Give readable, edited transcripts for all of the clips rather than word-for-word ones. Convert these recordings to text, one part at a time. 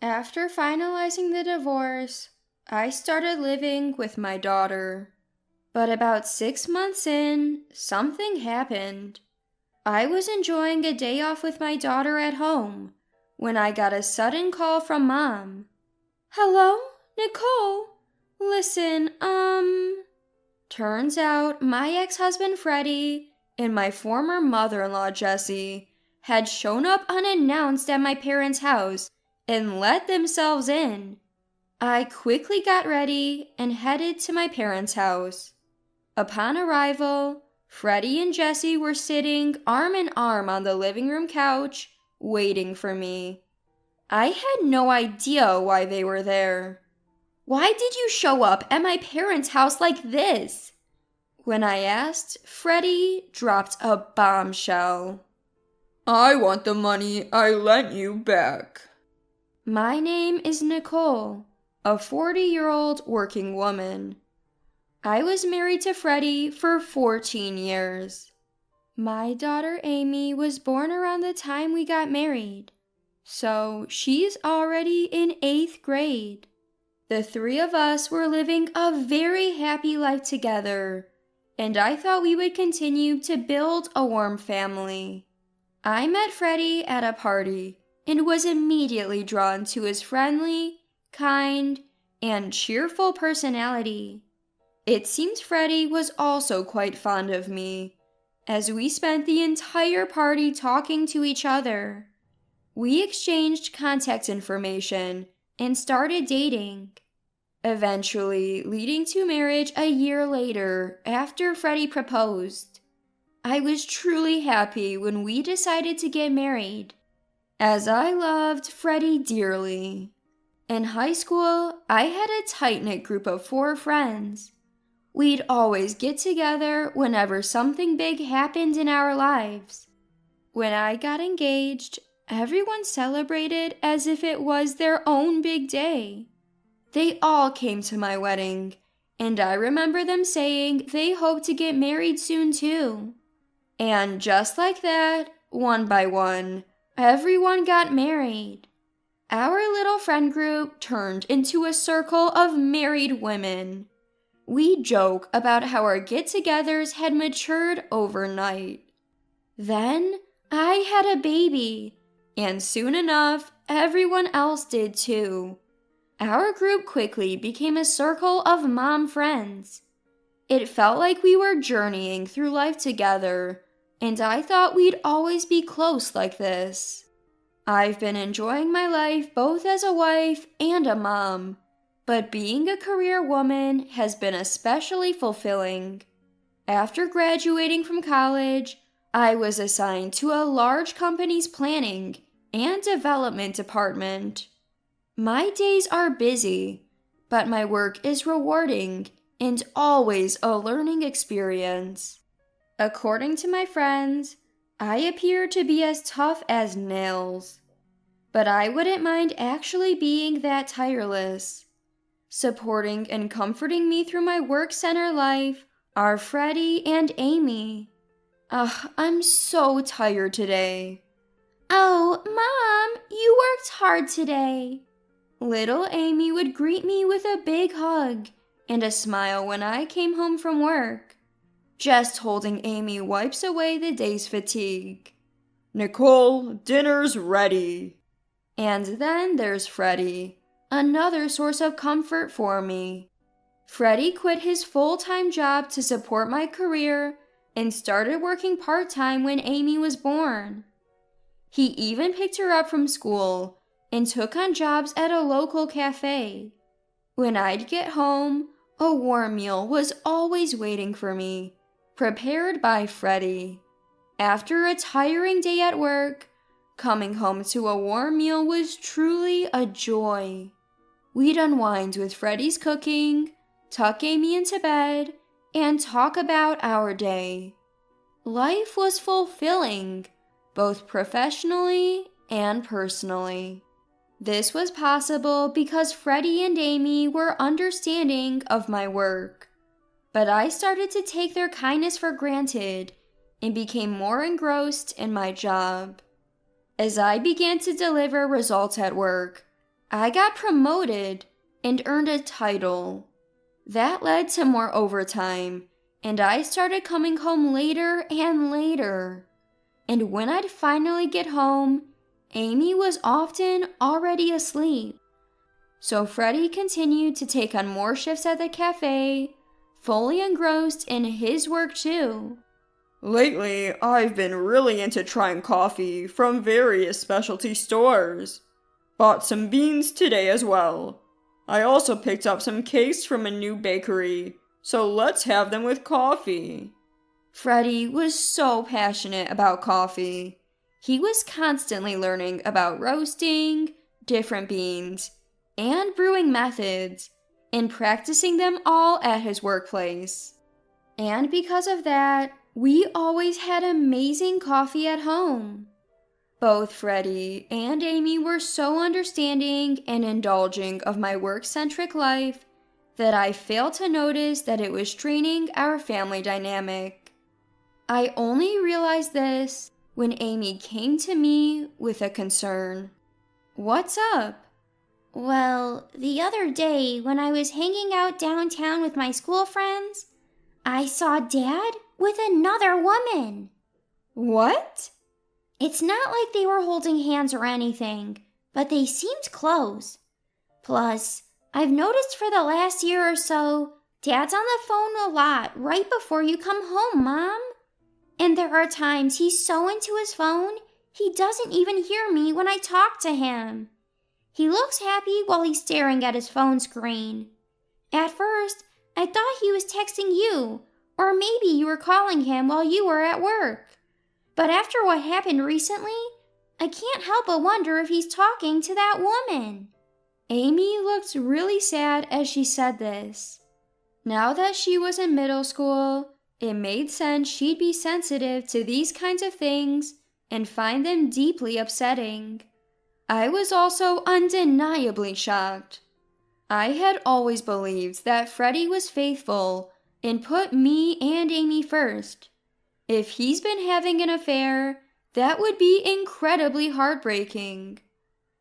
After finalizing the divorce, I started living with my daughter. But about 6 months in, something happened. I was enjoying a day off with my daughter at home when I got a sudden call from Mom. "Hello, Nicole? Listen, Turns out my ex-husband Freddie and my former mother-in-law Jessie had shown up unannounced at my parents' house and let themselves in. I quickly got ready and headed to my parents' house. Upon arrival, Freddie and Jessie were sitting arm in arm on the living room couch, waiting for me. I had no idea why they were there. "Why did you show up at my parents' house like this?" When I asked, Freddie dropped a bombshell. "I want the money I lent you back." My name is Nicole, a 40-year-old working woman. I was married to Freddie for 14 years. My daughter Amy was born around the time we got married, so she's already in 8th grade. The three of us were living a very happy life together, and I thought we would continue to build a warm family. I met Freddie at a party and was immediately drawn to his friendly, kind, and cheerful personality. It seems Freddie was also quite fond of me, as we spent the entire party talking to each other. We exchanged contact information and started dating, eventually leading to marriage a year later after Freddie proposed. I was truly happy when we decided to get married, as I loved Freddie dearly. In high school, I had a tight-knit group of 4 friends. We'd always get together whenever something big happened in our lives. When I got engaged, everyone celebrated as if it was their own big day. They all came to my wedding, and I remember them saying they hoped to get married soon too. And just like that, one by one, everyone got married. Our little friend group turned into a circle of married women. We joke about how our get-togethers had matured overnight. Then I had a baby, and soon enough, everyone else did too. Our group quickly became a circle of mom friends. It felt like we were journeying through life together, and I thought we'd always be close like this. I've been enjoying my life both as a wife and a mom, but being a career woman has been especially fulfilling. After graduating from college, I was assigned to a large company's planning and development department. My days are busy, but my work is rewarding and always a learning experience. According to my friends, I appear to be as tough as nails, but I wouldn't mind actually being that tireless. Supporting and comforting me through my work center life are Freddie and Amy. I'm so tired today. "Oh, Mom, you worked hard today." Little Amy would greet me with a big hug and a smile when I came home from work. Just holding Amy wipes away the day's fatigue. "Nicole, dinner's ready." And then there's Freddie, another source of comfort for me. Freddie quit his full-time job to support my career and started working part-time when Amy was born. He even picked her up from school and took on jobs at a local cafe. When I'd get home, a warm meal was always waiting for me, prepared by Freddie. After a tiring day at work, coming home to a warm meal was truly a joy. We'd unwind with Freddie's cooking, tuck Amy into bed, and talk about our day. Life was fulfilling, both professionally and personally. This was possible because Freddie and Amy were understanding of my work. But I started to take their kindness for granted and became more engrossed in my job. As I began to deliver results at work, I got promoted and earned a title. That led to more overtime, and I started coming home later and later. And when I'd finally get home, Amy was often already asleep. So Freddie continued to take on more shifts at the cafe, fully engrossed in his work too. Lately, I've been really into trying coffee from various specialty stores. Bought some beans today as well. I also picked up some cakes from a new bakery, so let's have them with coffee. Freddie was so passionate about coffee. He was constantly learning about roasting, different beans, and brewing methods, and practicing them all at his workplace. And because of that, we always had amazing coffee at home. Both Freddie and Amy were so understanding and indulging of my work-centric life that I failed to notice that it was straining our family dynamic. I only realized this when Amy came to me with a concern. "What's up?" Well, the other day when I was hanging out downtown with my school friends, I saw Dad with another woman. "What?" It's not like they were holding hands or anything, but they seemed close. Plus, I've noticed for the last year or so, Dad's on the phone a lot right before you come home, Mom. And there are times he's so into his phone, he doesn't even hear me when I talk to him. He looks happy while he's staring at his phone screen. At first, I thought he was texting you, or maybe you were calling him while you were at work. But after what happened recently, I can't help but wonder if he's talking to that woman. Amy looked really sad as she said this. Now that she was in middle school, it made sense she'd be sensitive to these kinds of things and find them deeply upsetting. I was also undeniably shocked. I had always believed that Freddie was faithful and put me and Amy first. If he's been having an affair, that would be incredibly heartbreaking.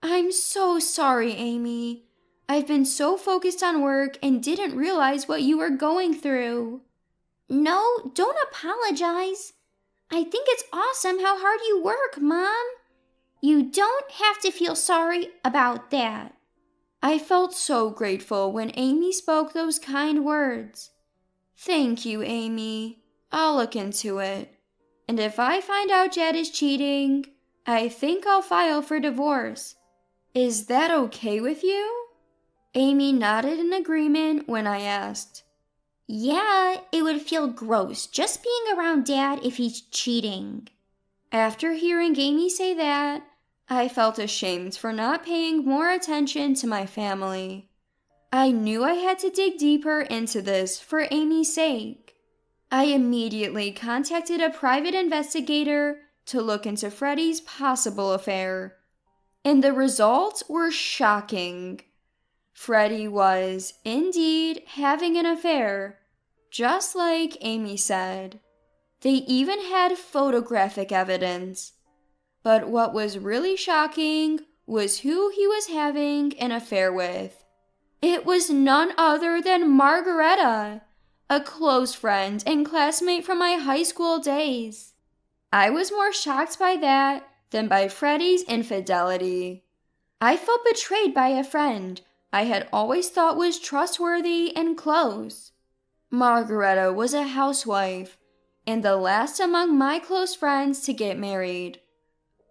I'm so sorry, Amy. I've been so focused on work and didn't realize what you were going through. No, don't apologize. I think it's awesome how hard you work, Mom. You don't have to feel sorry about that. I felt so grateful when Amy spoke those kind words. Thank you, Amy. I'll look into it. And if I find out Jed is cheating, I think I'll file for divorce. Is that okay with you? Amy nodded in agreement when I asked. Yeah, it would feel gross just being around Dad if he's cheating. After hearing Amy say that, I felt ashamed for not paying more attention to my family. I knew I had to dig deeper into this for Amy's sake. I immediately contacted a private investigator to look into Freddie's possible affair, and the results were shocking. Freddie was, indeed, having an affair, just like Amy said. They even had photographic evidence. But what was really shocking was who he was having an affair with. It was none other than Margareta, a close friend and classmate from my high school days. I was more shocked by that than by Freddie's infidelity. I felt betrayed by a friend I had always thought was trustworthy and close. Margareta was a housewife and the last among my close friends to get married.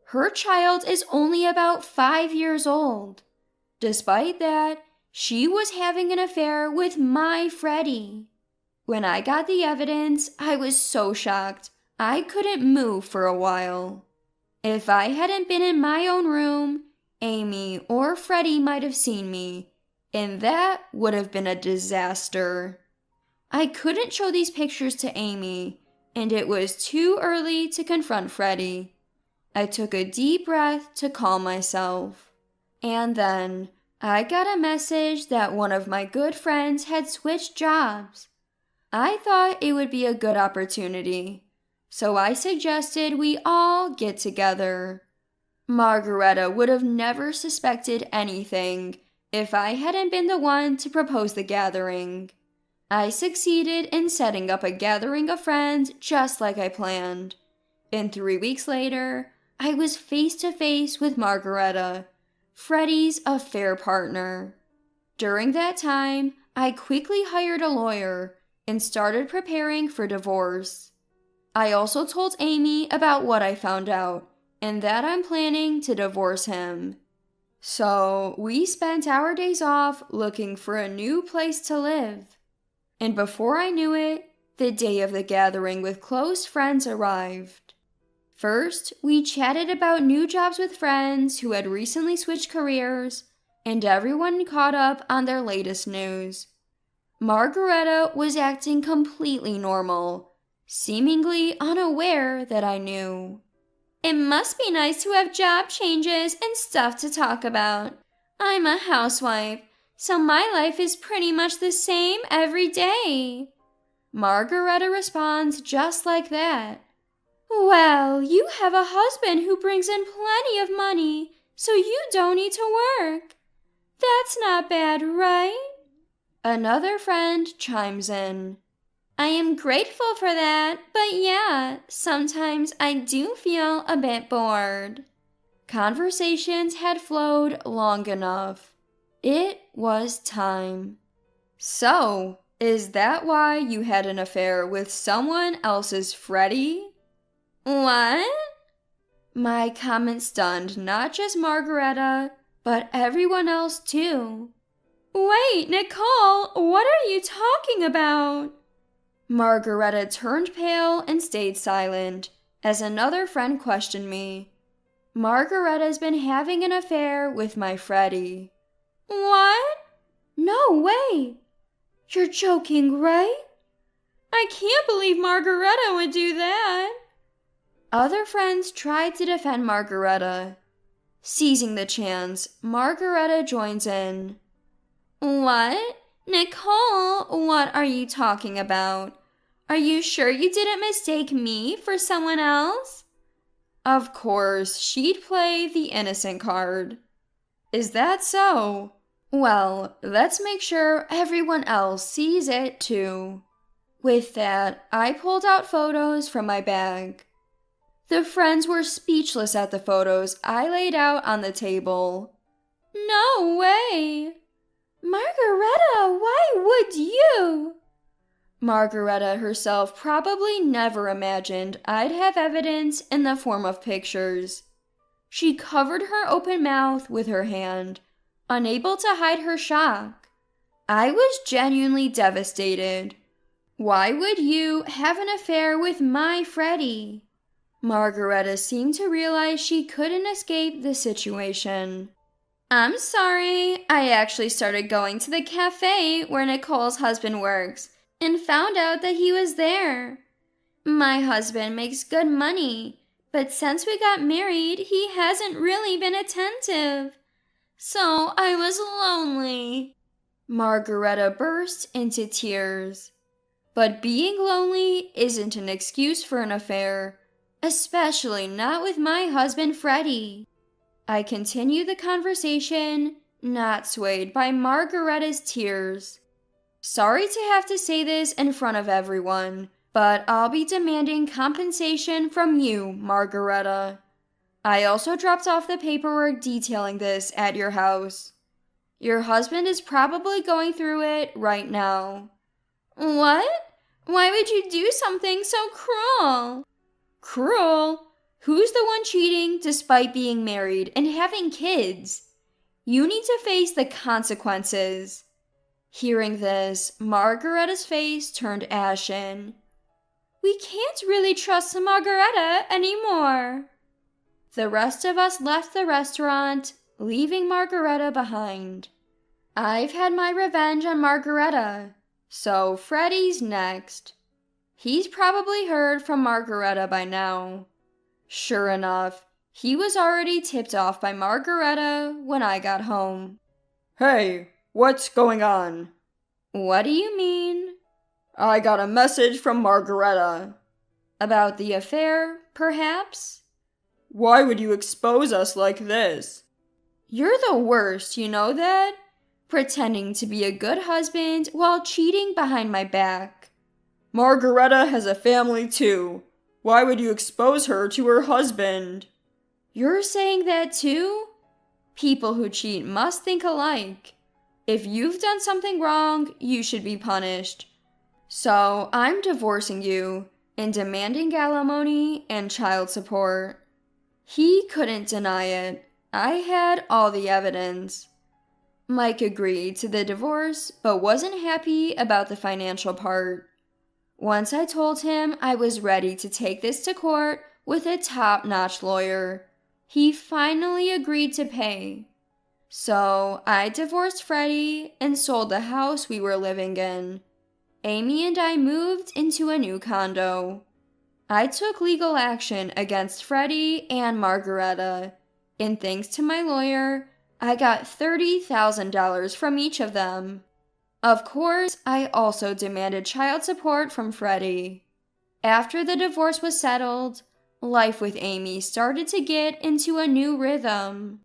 Her child is only about 5 years old. Despite that, she was having an affair with my Freddie. When I got the evidence, I was so shocked I couldn't move for a while. If I hadn't been in my own room, Amy or Freddie might have seen me, and that would have been a disaster. I couldn't show these pictures to Amy, and it was too early to confront Freddie. I took a deep breath to calm myself. And then I got a message that one of my good friends had switched jobs. I thought it would be a good opportunity, so I suggested we all get together. Margareta would have never suspected anything if I hadn't been the one to propose the gathering. I succeeded in setting up a gathering of friends just like I planned. And 3 weeks later, I was face to face with Margareta, Freddie's affair partner. During that time, I quickly hired a lawyer and started preparing for divorce. I also told Amy about what I found out and that I'm planning to divorce him. So we spent our days off looking for a new place to live. And before I knew it, the day of the gathering with close friends arrived. First, we chatted about new jobs with friends who had recently switched careers, and everyone caught up on their latest news. Margareta was acting completely normal, seemingly unaware that I knew. It must be nice to have job changes and stuff to talk about. I'm a housewife, so my life is pretty much the same every day. Margareta responds just like that. Well, you have a husband who brings in plenty of money, so you don't need to work. That's not bad, right? Another friend chimes in. I am grateful for that, but yeah, sometimes I do feel a bit bored. Conversations had flowed long enough. It was time. So, is that why you had an affair with someone else's Freddie? What? My comment stunned not just Margareta, but everyone else too. Wait, Nicole, what are you talking about? Margareta turned pale and stayed silent as another friend questioned me. Margareta's been having an affair with my Freddie. What? No way! You're joking, right? I can't believe Margareta would do that. Other friends tried to defend Margareta. Seizing the chance, Margareta joins in. What? Nicole, what are you talking about? Are you sure you didn't mistake me for someone else? Of course, she'd play the innocent card. Is that so? Well, let's make sure everyone else sees it too. With that, I pulled out photos from my bag. The friends were speechless at the photos I laid out on the table. No way! Margareta, why would you? Margareta herself probably never imagined I'd have evidence in the form of pictures. She covered her open mouth with her hand, unable to hide her shock. I was genuinely devastated. Why would you have an affair with my Freddie? Margareta seemed to realize she couldn't escape the situation. I'm sorry, I actually started going to the cafe where Nicole's husband works and found out that he was there. My husband makes good money, but since we got married, he hasn't really been attentive. So I was lonely. Margareta burst into tears. But being lonely isn't an excuse for an affair, especially not with my husband Freddie. I continued the conversation, not swayed by Margareta's tears. Sorry to have to say this in front of everyone, but I'll be demanding compensation from you, Margareta. I also dropped off the paperwork detailing this at your house. Your husband is probably going through it right now. What? Why would you do something so cruel? Cruel? Who's the one cheating despite being married and having kids? You need to face the consequences. Hearing this, Margareta's face turned ashen. We can't really trust Margareta anymore. The rest of us left the restaurant, leaving Margareta behind. I've had my revenge on Margareta, so Freddie's next. He's probably heard from Margareta by now. Sure enough, he was already tipped off by Margareta when I got home. Hey, what's going on? What do you mean? I got a message from Margareta. About the affair, perhaps? Why would you expose us like this? You're the worst, you know that? Pretending to be a good husband while cheating behind my back. Margareta has a family too. Why would you expose her to her husband? You're saying that too? People who cheat must think alike. If you've done something wrong, you should be punished. So I'm divorcing you and demanding alimony and child support. He couldn't deny it. I had all the evidence. Mike agreed to the divorce, but wasn't happy about the financial part. Once I told him I was ready to take this to court with a top-notch lawyer, he finally agreed to pay. So I divorced Freddie and sold the house we were living in. Amy and I moved into a new condo. I took legal action against Freddie and Margareta, and thanks to my lawyer, I got $30,000 from each of them. Of course, I also demanded child support from Freddie. After the divorce was settled, life with Amy started to get into a new rhythm.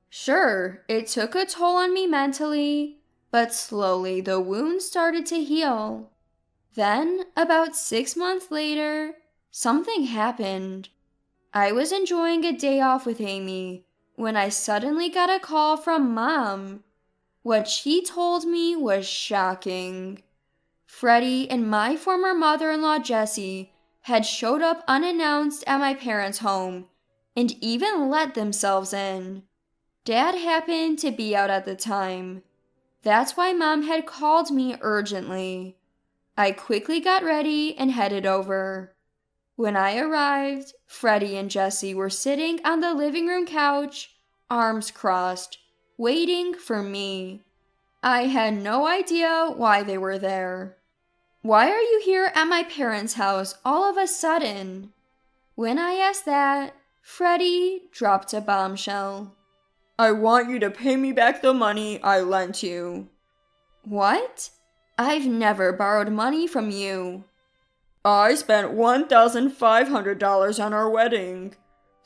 Sure, it took a toll on me mentally, but slowly the wound started to heal. Then, about 6 months later, something happened. I was enjoying a day off with Amy when I suddenly got a call from Mom. What she told me was shocking. Freddie and my former mother-in-law Jessie had showed up unannounced at my parents' home and even let themselves in. Dad happened to be out at the time. That's why Mom had called me urgently. I quickly got ready and headed over. When I arrived, Freddie and Jessie were sitting on the living room couch, arms crossed, waiting for me. I had no idea why they were there. Why are you here at my parents' house all of a sudden? When I asked that, Freddie dropped a bombshell. I want you to pay me back the money I lent you. What? I've never borrowed money from you. I spent $1,500 on our wedding.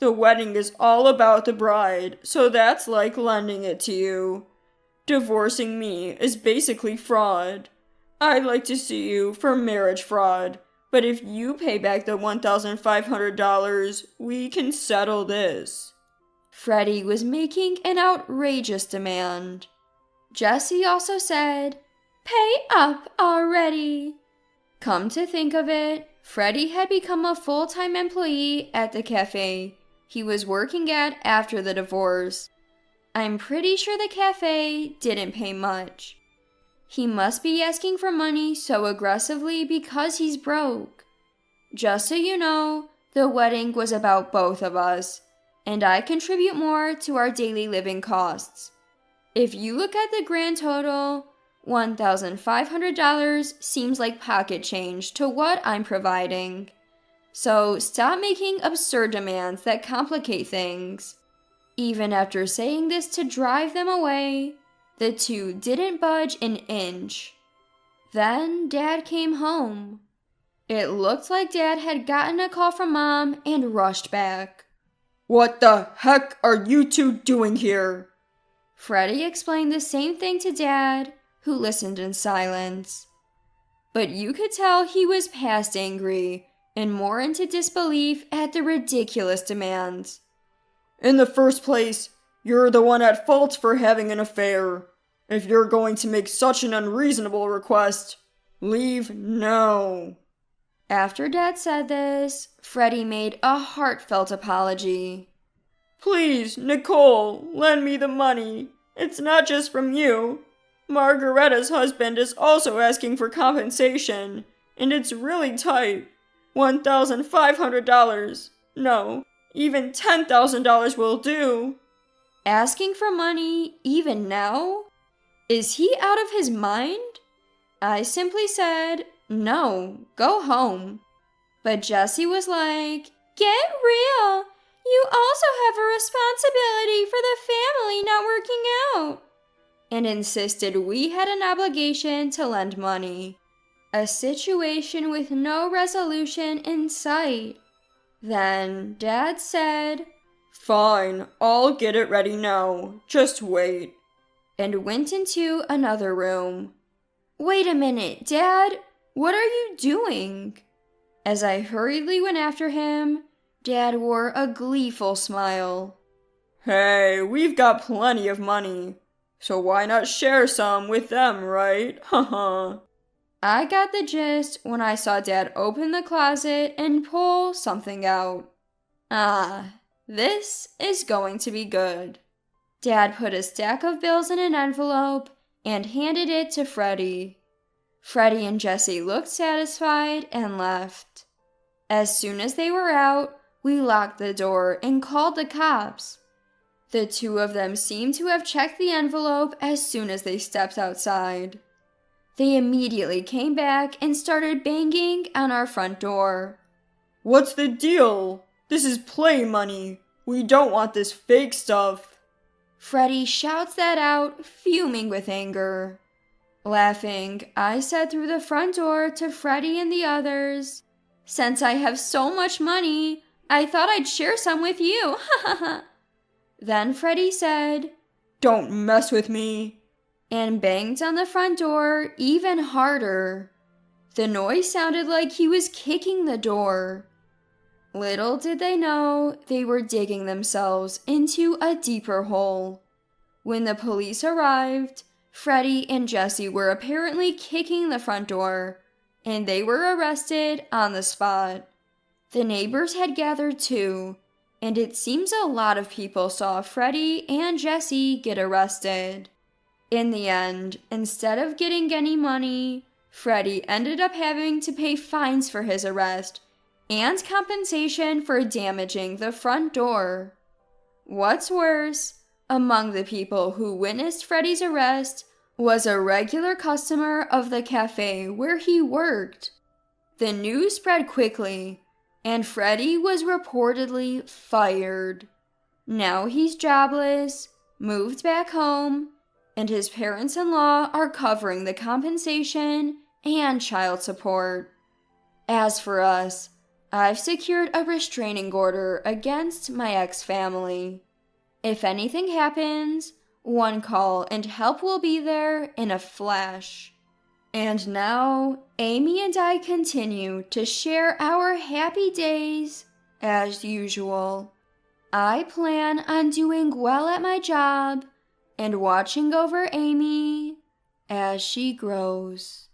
The wedding is all about the bride, so that's like lending it to you. Divorcing me is basically fraud. I'd like to sue you for marriage fraud, but if you pay back the $1,500, we can settle this. Freddie was making an outrageous demand. Jessie also said, "Pay up already." Come to think of it, Freddie had become a full-time employee at the cafe he was working at after the divorce. I'm pretty sure the cafe didn't pay much. He must be asking for money so aggressively because he's broke. Just so you know, the wedding was about both of us, and I contribute more to our daily living costs. If you look at the grand total, $1,500 seems like pocket change to what I'm providing. So stop making absurd demands that complicate things. Even after saying this to drive them away, the two didn't budge an inch. Then Dad came home. It looked like Dad had gotten a call from Mom and rushed back. What the heck are you two doing here? Freddie explained the same thing to Dad, who listened in silence. But you could tell he was past angry and more into disbelief at the ridiculous demands. In the first place, you're the one at fault for having an affair. If you're going to make such an unreasonable request, leave now. After Dad said this, Freddie made a heartfelt apology. Please, Nicole, lend me the money. It's not just from you. Margareta's husband is also asking for compensation, and it's really tight. $1,500. No, even $10,000 will do. Asking for money even now? Is he out of his mind? I simply said, no, go home. But Jessie was like, get real. You also have a responsibility for the family not working out. And insisted we had an obligation to lend money. A situation with no resolution in sight. Then Dad said, Fine, I'll get it ready now. Just wait. And went into another room. Wait a minute, Dad, what are you doing? As I hurriedly went after him, Dad wore a gleeful smile. Hey, we've got plenty of money, so why not share some with them, right? Haha. I got the gist when I saw Dad open the closet and pull something out. Ah, this is going to be good. Dad put a stack of bills in an envelope and handed it to Freddie. Freddie and Jessie looked satisfied and left. As soon as they were out, we locked the door and called the cops. The two of them seemed to have checked the envelope as soon as they stepped outside. They immediately came back and started banging on our front door. What's the deal? This is play money. We don't want this fake stuff. Freddie shouts that out, fuming with anger. Laughing, I said through the front door to Freddie and the others, "Since I have so much money, I thought I'd share some with you." Then Freddie said, "Don't mess with me," and banged on the front door even harder. The noise sounded like he was kicking the door. Little did they know they were digging themselves into a deeper hole. When the police arrived, Freddie and Jessie were apparently kicking the front door, and they were arrested on the spot. The neighbors had gathered too, and it seems a lot of people saw Freddie and Jessie get arrested. In the end, instead of getting any money, Freddie ended up having to pay fines for his arrest and compensation for damaging the front door. What's worse, among the people who witnessed Freddie's arrest was a regular customer of the cafe where he worked. The news spread quickly, and Freddie was reportedly fired. Now he's jobless, moved back home, and his parents-in-law are covering the compensation and child support. As for us, I've secured a restraining order against my ex-family. If anything happens, one call and help will be there in a flash. And now, Amy and I continue to share our happy days as usual. I plan on doing well at my job and watching over Amy as she grows.